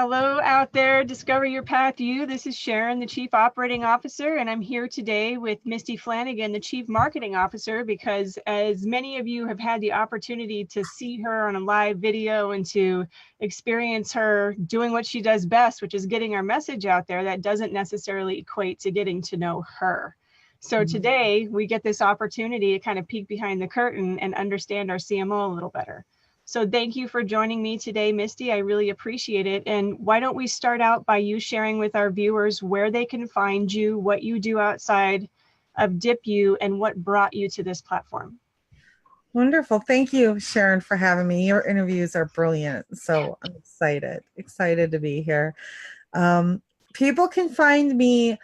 Hello out there, Discover Your Path You. This is Sharon, the Chief Operating Officer, and I'm here today with Misty Flanagan, the Chief Marketing Officer, because as many of you have had the opportunity to see her on a live video and to experience her doing what she does best, which is getting our message out there, that doesn't necessarily equate to getting to know her. So today we get this opportunity to kind of peek behind the curtain and understand our CMO a little better. So thank you for joining me today, Misty. I really appreciate it. And why don't we start out by you sharing with our viewers where they can find you, what you do outside of DipU, and what brought you to this platform. Wonderful. Thank you, Sharon, for having me. Your interviews are brilliant. So I'm excited to be here. People can find me.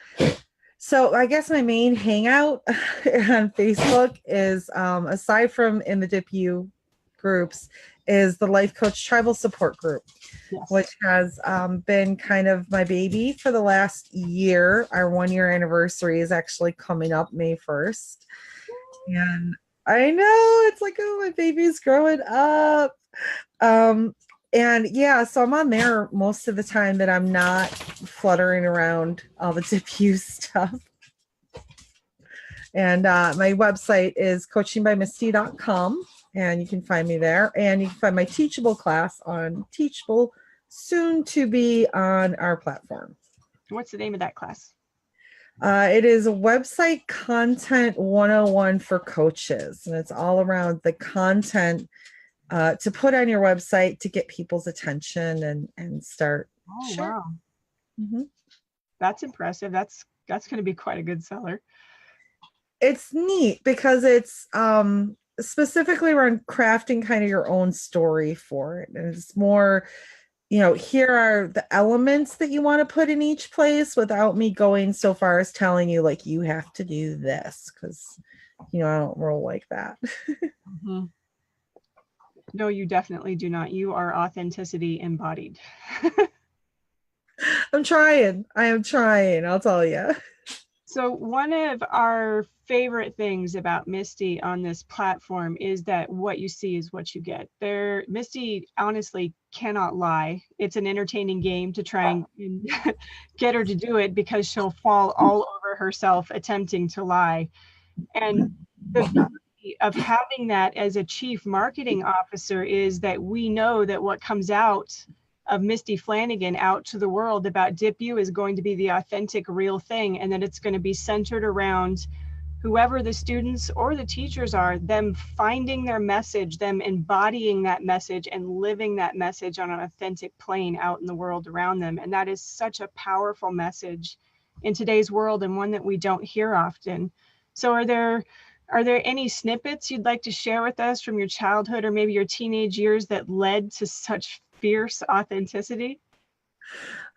So I guess my main hangout on Facebook is, aside from in the DipU groups, is the Life Coach Tribal Support Group, Yes. which has been kind of my baby for the last year. Our 1-year anniversary is actually coming up May 1st. And I know, it's like, oh, my baby's growing up. And yeah, so I'm on there most of the time that I'm not fluttering around all the DipU stuff. And my website is coachingbymisty.com. And you can find me there. And you can find my Teachable class on Teachable, soon to be on our platform. What's the name of that class? It is a website content 101 for coaches. And it's all around the content to put on your website to get people's attention and start. Oh, sure. Wow. Mm-hmm. That's impressive. That's going to be quite a good seller. It's neat because it's specifically around crafting kind of your own story for it. And it's more, here are the elements that you want to put in each place without me going so far as telling you, like, you have to do this, because, I don't roll like that. Mm-hmm. No, you definitely do not. You are authenticity embodied. I'm trying. I am trying, I'll tell you. So one of our favorite things about Misty on this platform is that what you see is what you get. Misty honestly cannot lie. It's an entertaining game to try and get her to do it, because she'll fall all over herself attempting to lie. And the beauty of having that as a chief marketing officer is that we know that what comes out of Misty Flanagan out to the world about DipU is going to be the authentic, real thing, and that it's going to be centered around whoever the students or the teachers are, them finding their message, them embodying that message and living that message on an authentic plane out in the world around them. And that is such a powerful message in today's world, and one that we don't hear often. So are there any snippets you'd like to share with us from your childhood or maybe your teenage years that led to such fierce authenticity?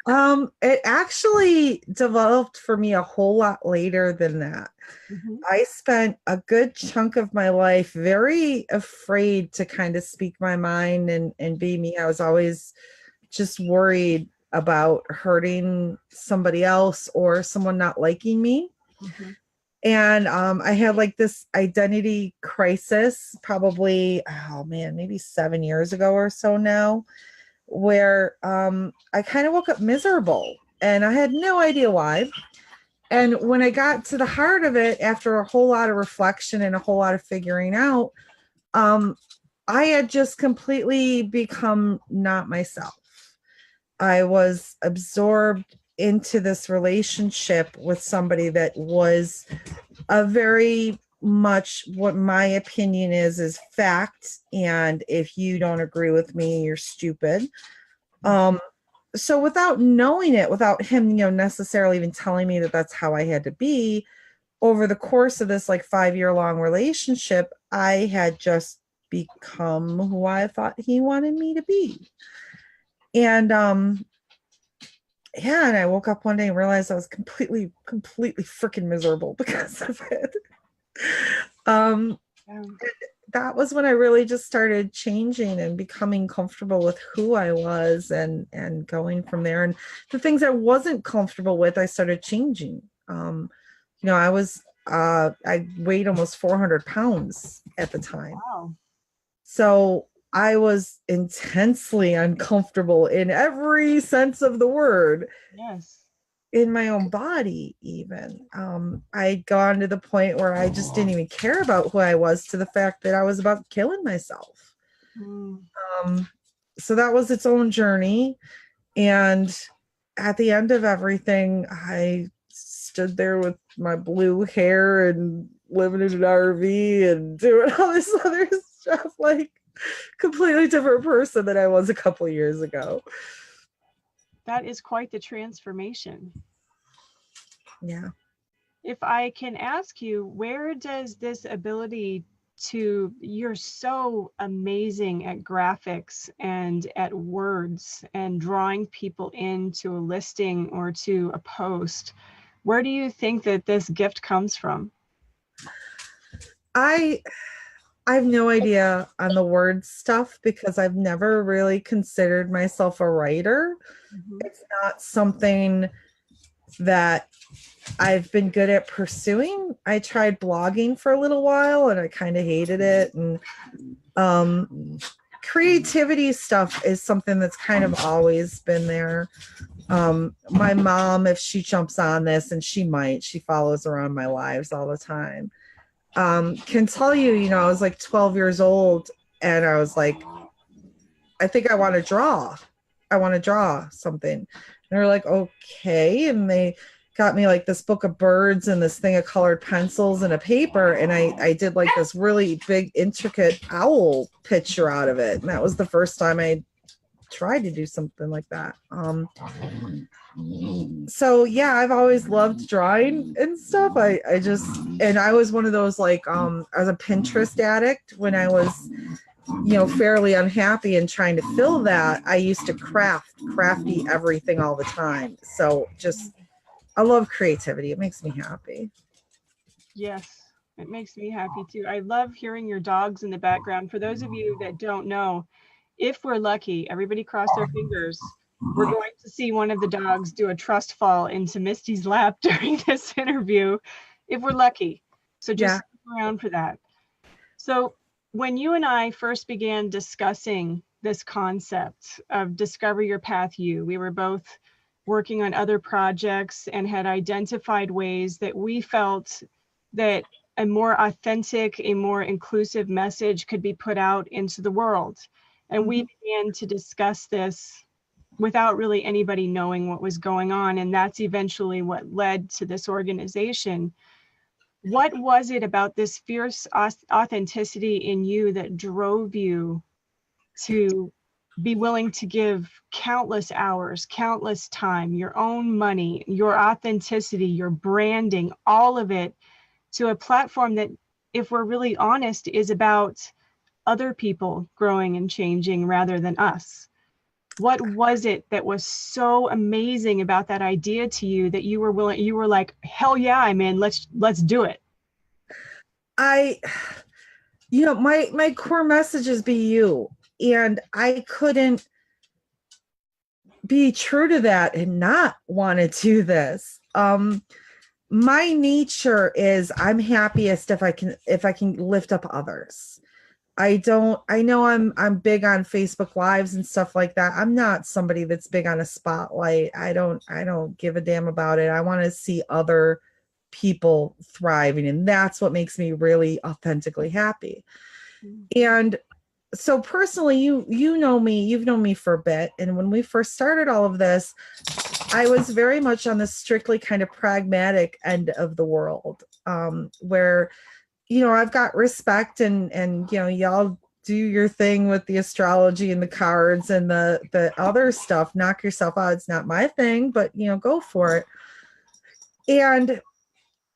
It actually developed for me a whole lot later than that. Mm-hmm. I spent a good chunk of my life very afraid to kind of speak my mind and be me. I was always just worried about hurting somebody else or someone not liking me. Mm-hmm. And I had like this identity crisis probably, maybe 7 years ago or so now, where I kind of woke up miserable and I had no idea why. And when I got to the heart of it, after a whole lot of reflection and a whole lot of figuring out, I had just completely become not myself. I was absorbed into this relationship with somebody that was a very much what my opinion is fact, and if you don't agree with me, you're stupid. So without knowing it, without him necessarily even telling me that that's how I had to be, over the course of this like 5-year long relationship, I had just become who I thought he wanted me to be. And and I woke up one day and realized I was completely freaking miserable because of it. That was when I really just started changing and becoming comfortable with who I was and going from there. And the things I wasn't comfortable with, I started changing. I weighed almost 400 pounds at the time. Wow. So I was intensely uncomfortable in every sense of the word, Yes. in my own body, even. I'd gone to the point where I just didn't even care about who I was, to the fact that I was about killing myself. Mm. Um, so that was its own journey. And at the end of everything, I stood there with my blue hair and living in an RV and doing all this other stuff, like completely different person than I was a couple years ago. That is quite the transformation. Yeah. If I can ask you, where does this ability to, you're so amazing at graphics and at words and drawing people into a listing or to a post, where do you think that this gift comes from? I have no idea on the word stuff, because I've never really considered myself a writer. Mhm. It's not something that I've been good at pursuing. I tried blogging for a little while and I kind of hated it. And creativity stuff is something that's kind of always been there. My mom, if she jumps on this, and she follows around my lives all the time, can tell you, I was like 12 years old and I was like, I think I want to draw. I want to draw something. And they're like, okay. And they got me like this book of birds and this thing of colored pencils and a paper. And I did like this really big, intricate owl picture out of it. And that was the first time I tried to do something like that. So yeah, I've always loved drawing and stuff. And I was one of those, like, I was a Pinterest addict when I was, fairly unhappy and trying to fill that. I used to crafty everything all the time. So just, I love creativity. It makes me happy. Yes, it makes me happy too. I love hearing your dogs in the background. For those of you that don't know, if we're lucky, everybody cross their fingers, we're going to see one of the dogs do a trust fall into Misty's lap during this interview, if we're lucky. So just Yeah. stick around for that. So when you and I first began discussing this concept of Discover Your Path You, we were both working on other projects and had identified ways that we felt that a more authentic, a more inclusive message could be put out into the world. And we began to discuss this without really anybody knowing what was going on. And that's eventually what led to this organization. What was it about this fierce authenticity in you that drove you to be willing to give countless hours, countless time, your own money, your authenticity, your branding, all of it to a platform that, if we're really honest, is about other people growing and changing rather than us? What was it that was so amazing about that idea to you that you were like, hell yeah, I'm in, let's do it? I, my core message is be you. And I couldn't be true to that and not want to do this. My nature is, I'm happiest if I can lift up others. I know I'm big on Facebook Lives and stuff like that. I'm not somebody that's big on a spotlight. I don't give a damn about it. I want to see other people thriving, and that's what makes me really authentically happy. And so personally, you know me, you've known me for a bit, and when we first started all of this, I was very much on the strictly kind of pragmatic end of the world, where I've got respect and y'all do your thing with the astrology and the cards and the other stuff. Knock yourself out. It's not my thing, but go for it. And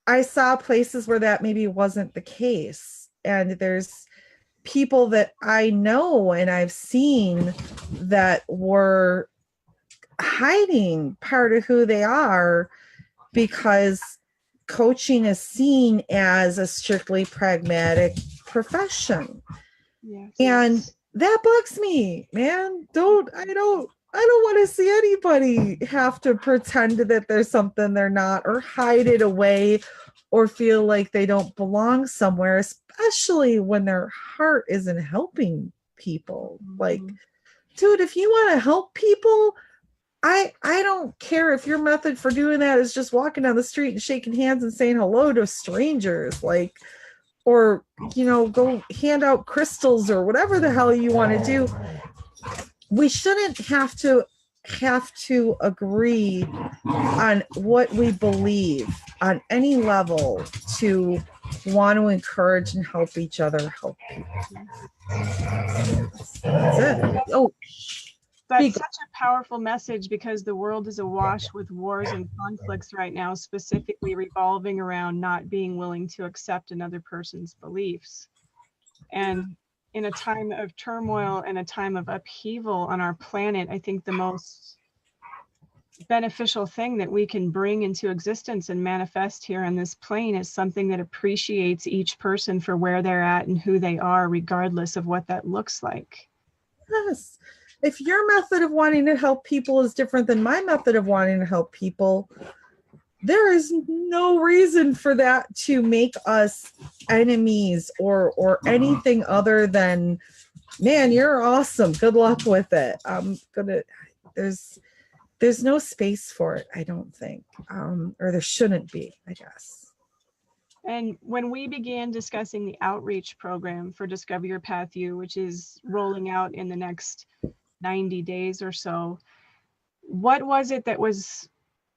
I saw places where that maybe wasn't the case. And there's people that I know and I've seen that were hiding part of who they are because coaching is seen as a strictly pragmatic profession. Yes. And that bugs me, man. I don't want to see anybody have to pretend that there's something they're not, or hide it away, or feel like they don't belong somewhere, especially when their heart isn't helping people. Like, dude, if you want to help people, I don't care if your method for doing that is just walking down the street and shaking hands and saying hello to strangers, like, or, you know, go hand out crystals or whatever the hell you want to do. We shouldn't have to agree on what we believe on any level to want to encourage and help each other help people. That's it. Oh, that's such a powerful message, because the world is awash with wars and conflicts right now, specifically revolving around not being willing to accept another person's beliefs. And in a time of turmoil and a time of upheaval on our planet, I think the most beneficial thing that we can bring into existence and manifest here on this plane is something that appreciates each person for where they're at and who they are, regardless of what that looks like. Yes. If your method of wanting to help people is different than my method of wanting to help people, there is no reason for that to make us enemies or anything other than, man, you're awesome. Good luck with it. There's no space for it, I don't think, or there shouldn't be, I guess. And when we began discussing the outreach program for Discover Your Path U, which is rolling out in the next 90 days or so, what was it that was,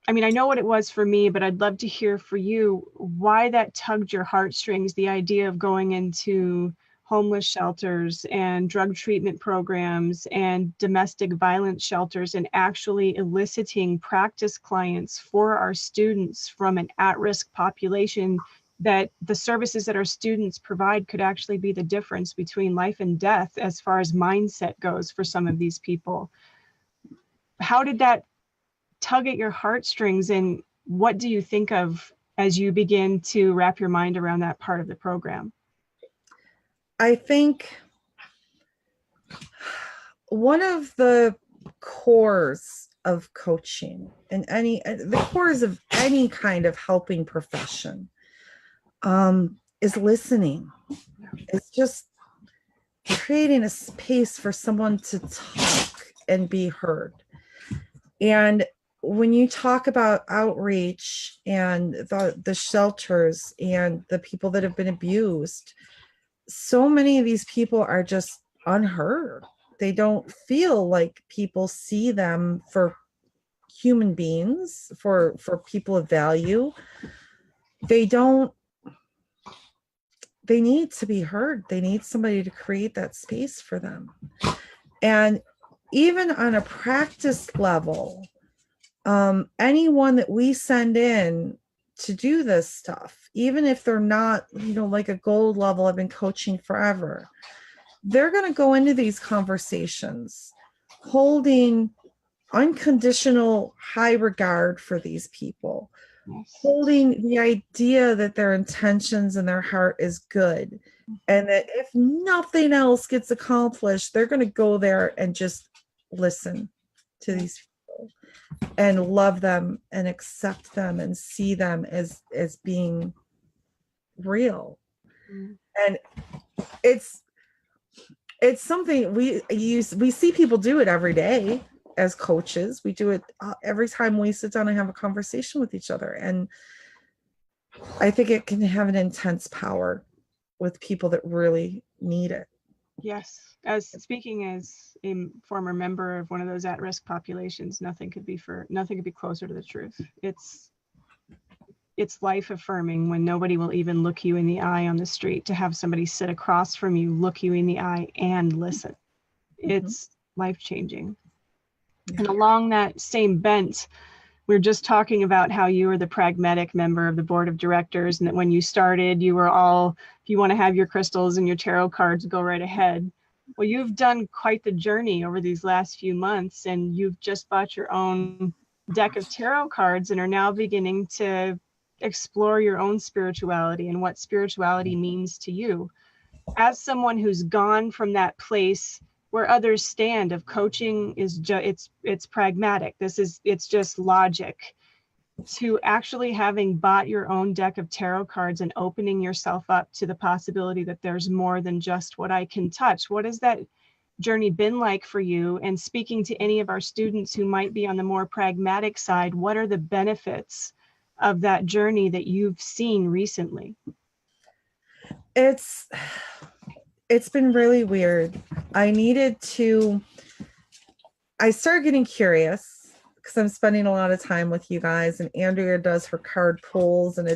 I mean, I know what it was for me, but I'd love to hear for you why that tugged your heartstrings, the idea of going into homeless shelters and drug treatment programs and domestic violence shelters and actually eliciting practice clients for our students from an at-risk population, that the services that our students provide could actually be the difference between life and death as far as mindset goes for some of these people. How did that tug at your heartstrings, and what do you think of as you begin to wrap your mind around that part of the program? I think one of the cores of coaching and the cores of any kind of helping profession is listening. It's just creating a space for someone to talk and be heard. And when you talk about outreach and the shelters and the people that have been abused, so many of these people are just unheard. They don't feel like people see them for human beings, for people of value. They need to be heard. They need somebody to create that space for them. And even on a practice level, anyone that we send in to do this stuff, even if they're not, like a gold level, I've been coaching forever, they're going to go into these conversations holding unconditional high regard for these people, holding the idea that their intentions and their heart is good, and that if nothing else gets accomplished, they're going to go there and just listen to these people and love them and accept them and see them as being real. And it's something we see people do it every day. As coaches, we do it every time we sit down and have a conversation with each other. And I think it can have an intense power with people that really need it. Yes. Speaking as a former member of one of those at-risk populations, nothing could be closer to the truth. It's life affirming when nobody will even look you in the eye on the street, to have somebody sit across from you, look you in the eye and listen. It's life-changing. And along that same bent, we're just talking about how you were the pragmatic member of the board of directors, and that when you started, you were all, if you want to have your crystals and your tarot cards, go right ahead. Well, you've done quite the journey over these last few months, and you've just bought your own deck of tarot cards and are now beginning to explore your own spirituality and what spirituality means to you. As someone who's gone from that place where others stand of coaching is it's pragmatic, it's just logic, to actually having bought your own deck of tarot cards and opening yourself up to the possibility that there's more than just what I can touch. What is that? journey been like for you? And speaking to any of our students who might be on the more pragmatic side, what are the benefits of that journey that you've seen recently? It's been really weird. I started getting curious because I'm spending a lot of time with you guys, and Andrea does her card pulls, and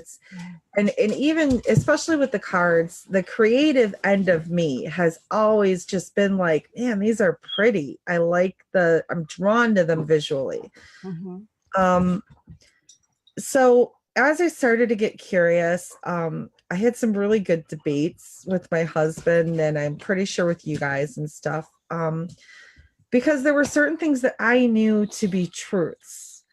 and even especially with the cards, the creative end of me has always just been like, man, these are pretty. I'm drawn to them visually. Mm-hmm. So as I started to get curious, I had some really good debates with my husband, and I'm pretty sure with you guys and stuff. Because there were certain things that I knew to be truths,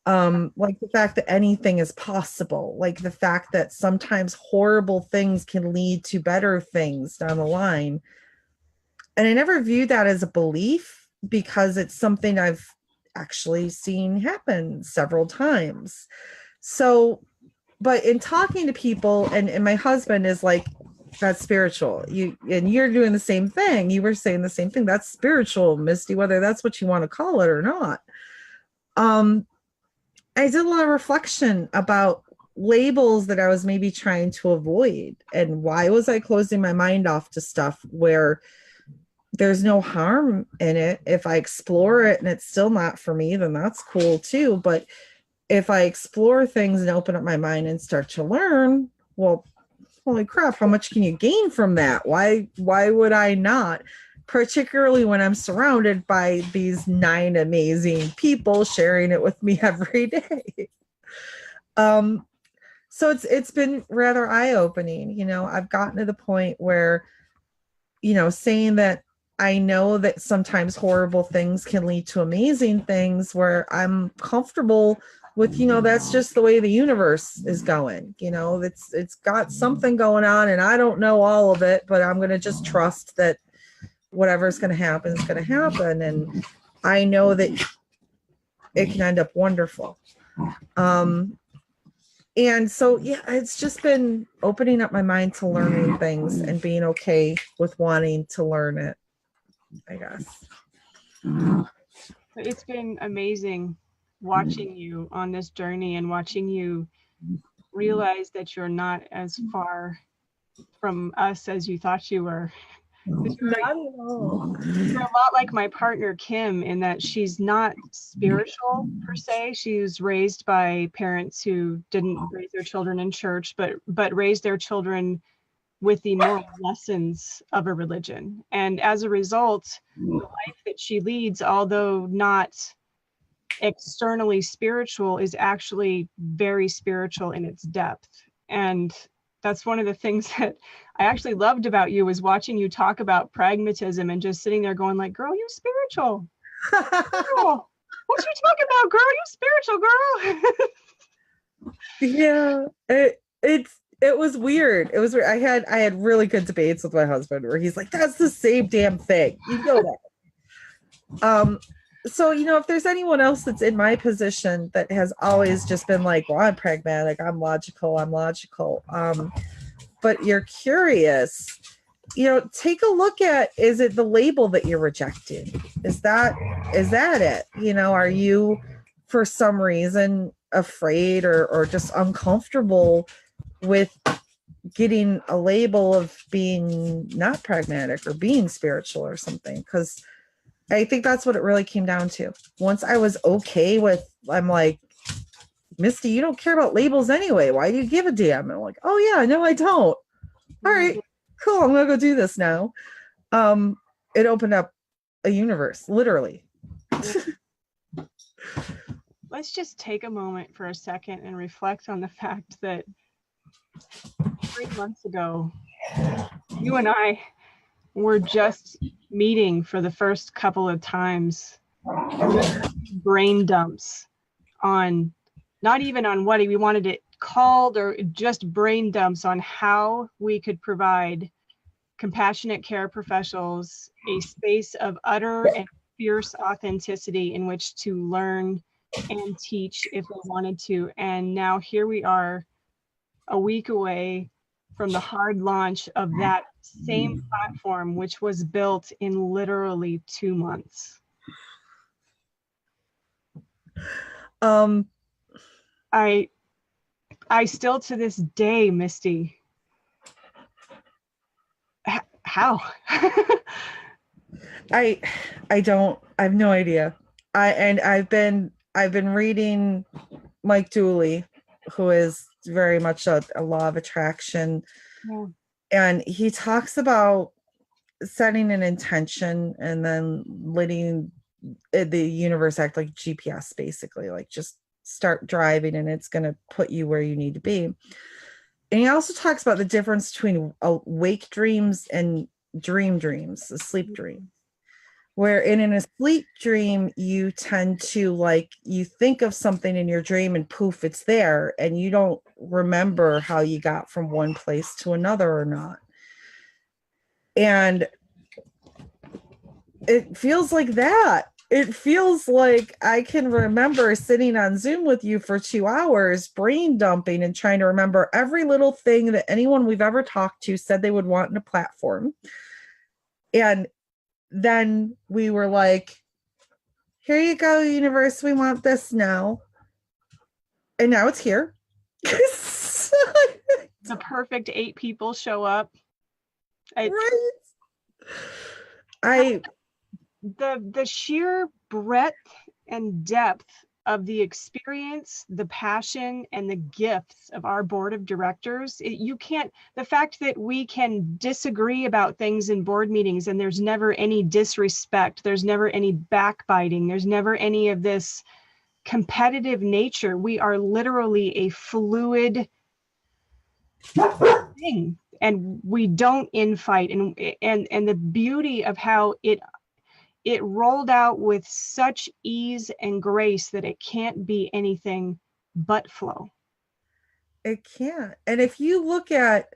like the fact that anything is possible, like the fact that sometimes horrible things can lead to better things down the line. And I never viewed that as a belief because it's something I've actually seen happen several times. So, but in talking to people, and my husband is like, that's spiritual. You're doing the same thing. You were saying the same thing. That's spiritual, Misty, whether that's what you want to call it or not. I did a lot of reflection about labels that I was maybe trying to avoid, and why was I closing my mind off to stuff where there's no harm in it. If I explore it and it's still not for me, then that's cool too. But if I explore things and open up my mind and start to learn, well, holy crap, how much can you gain from that? Why would I not? Particularly when I'm surrounded by these 9 amazing people sharing it with me every day. So it's been rather eye-opening. You know, I've gotten to the point where, you know, saying that I know that sometimes horrible things can lead to amazing things, where I'm comfortable with, you know, that's just the way the universe is going. You know, it's got something going on, and I don't know all of it, but I'm going to just trust that whatever's going to happen is going to happen. And I know that it can end up wonderful. And so, yeah, it's just been opening up my mind to learning things and being okay with wanting to learn it, I guess. It's been amazing watching you on this journey and watching you realize that you're not as far from us as you thought you were. Not at all. You're a lot like my partner Kim in that she's not spiritual per se. She was raised by parents who didn't raise their children in church, but raised their children with the moral lessons of a religion. And as a result, the life that she leads, although not externally spiritual, is actually very spiritual in its depth. And that's one of the things that I actually loved about you, was watching you talk about pragmatism and just sitting there going like, girl, you spiritual. Girl, what you talking about, girl? You spiritual, girl. Yeah, it was weird. It was weird. I had really good debates with my husband where he's like, that's the same damn thing. You know that. So, you know, if there's anyone else that's in my position that has always just been like, well, I'm pragmatic, I'm logical, but you're curious, you know, take a look at, is it the label that you're rejecting? Is that it? You know, are you for some reason afraid or just uncomfortable with getting a label of being not pragmatic or being spiritual or something? Because I think that's what it really came down to. Once I was okay with, I'm like, Misty, you don't care about labels anyway. Why do you give a damn? And I'm like, oh yeah, no, I don't. All right, cool. I'm gonna go do this now. It opened up a universe, literally. Let's just take a moment for a second and reflect on the fact that 3 months ago, you and I were just meeting for the first couple of times, brain dumps on, not even on what we wanted it called, or just brain dumps on how we could provide compassionate care professionals a space of utter and fierce authenticity in which to learn and teach if they wanted to. And now here we are, a week away from the hard launch of that same platform, which was built in literally 2 months. I still to this day, Misty, how? I have no idea. I've been reading Mike Dooley, who is very much a law of attraction. Yeah. And he talks about setting an intention and then letting the universe act like GPS, basically, like just start driving and it's going to put you where you need to be. And he also talks about the difference between wake dreams and dreams, a sleep dream, where in a sleep dream, you tend to, like, you think of something in your dream and poof, it's there. And you don't remember how you got from one place to another or not. And it feels like that. It feels like I can remember sitting on Zoom with you for 2 hours, brain dumping and trying to remember every little thing that anyone we've ever talked to said they would want in a platform. And then we were like, here you go, universe, we want this now. And now it's here. The perfect 8 people show up. The sheer breadth and depth of the experience, the passion, and the gifts of our board of directors, the fact that we can disagree about things in board meetings and there's never any disrespect, there's never any backbiting, there's never any of this competitive nature. We are literally a fluid thing, and we don't infight. And the beauty of how it rolled out with such ease and grace that it can't be anything but flow. It can't. And if you look at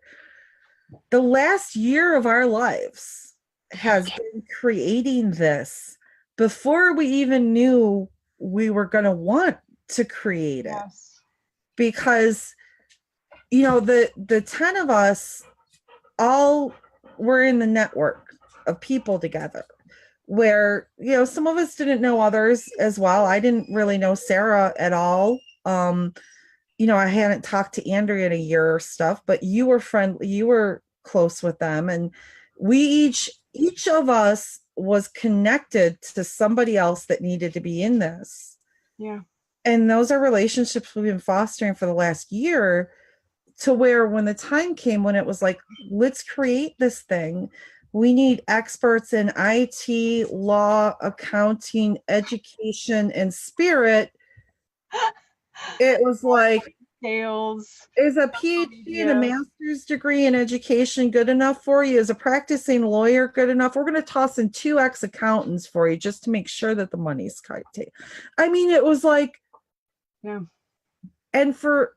the last year of our lives has been creating this before we even knew we were going to want to create it. Yes. Because, you know, the 10 of us all were in the network of people together, where, you know, some of us didn't know others as well. I didn't really know Sarah at all. You know, I hadn't talked to Andrea in a year or stuff, but you were friendly, you were close with them. And we each of us was connected to somebody else that needed to be in this. Yeah. And those are relationships we've been fostering for the last year, to where when the time came when it was like, let's create this thing, we need experts in IT, law, accounting, education, and spirit. It was like, sales. Is a PhD and a master's degree in education good enough for you? Is a practicing lawyer good enough? We're going to toss in 2 ex-accountants for you just to make sure that the money's tight. I mean, it was like, yeah. And for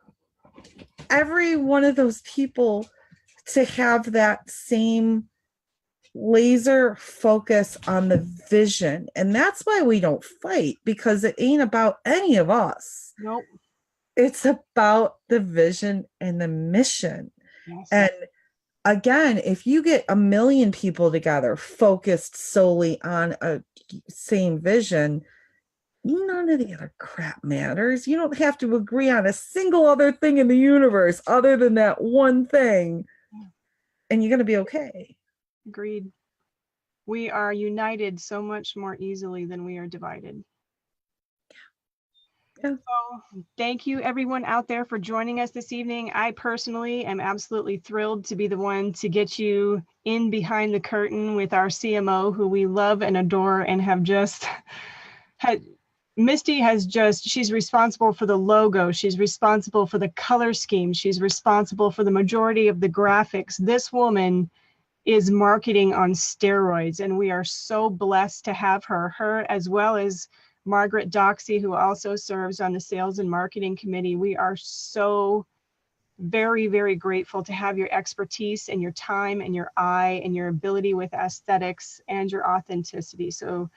every one of those people to have that same laser focus on the vision. And that's why we don't fight, because it ain't about any of us. Nope. It's about the vision and the mission. Yes. And again, if you get 1 million people together focused solely on a same vision, none of the other crap matters. You don't have to agree on a single other thing in the universe other than that one thing, and you're going to be okay. Agreed. We are united so much more easily than we are divided. Yeah. So thank you everyone out there for joining us this evening. I personally am absolutely thrilled to be the one to get you in behind the curtain with our CMO, who we love and adore and have just had. Misty she's responsible for the logo. She's responsible for the color scheme. She's responsible for the majority of the graphics. This woman is marketing on steroids, and we are so blessed to have her as well as Margaret Doxey, who also serves on the sales and marketing committee. We are so very, very grateful to have your expertise and your time and your eye and your ability with aesthetics and your authenticity. So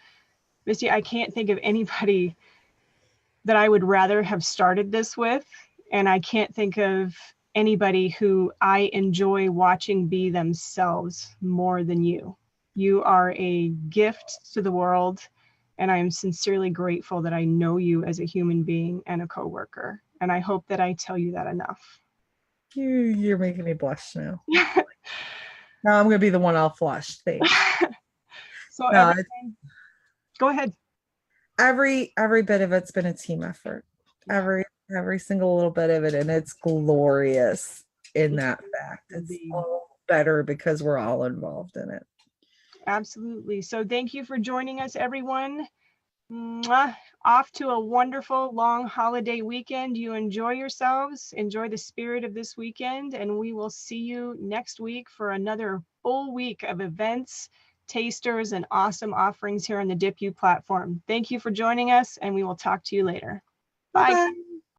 Misty, I can't think of anybody that I would rather have started this with, and I can't think of anybody who I enjoy watching be themselves more than you. You are a gift to the world, and I am sincerely grateful that I know you as a human being and a coworker. And I hope that I tell you that enough. You're making me blush now. Now I'm going to be the one I'll flush. Thanks. So No, go ahead. Every bit of it's been a team effort. Every single little bit of it, and it's glorious in that fact. It's all better because we're all involved in it. Absolutely. So thank you for joining us, everyone. Mwah. Off to a wonderful long holiday weekend. You enjoy yourselves, enjoy the spirit of this weekend, and we will see you next week for another full week of events, tasters, and awesome offerings here on the DipU platform. Thank you for joining us, and we will talk to you later. Bye. Bye-bye.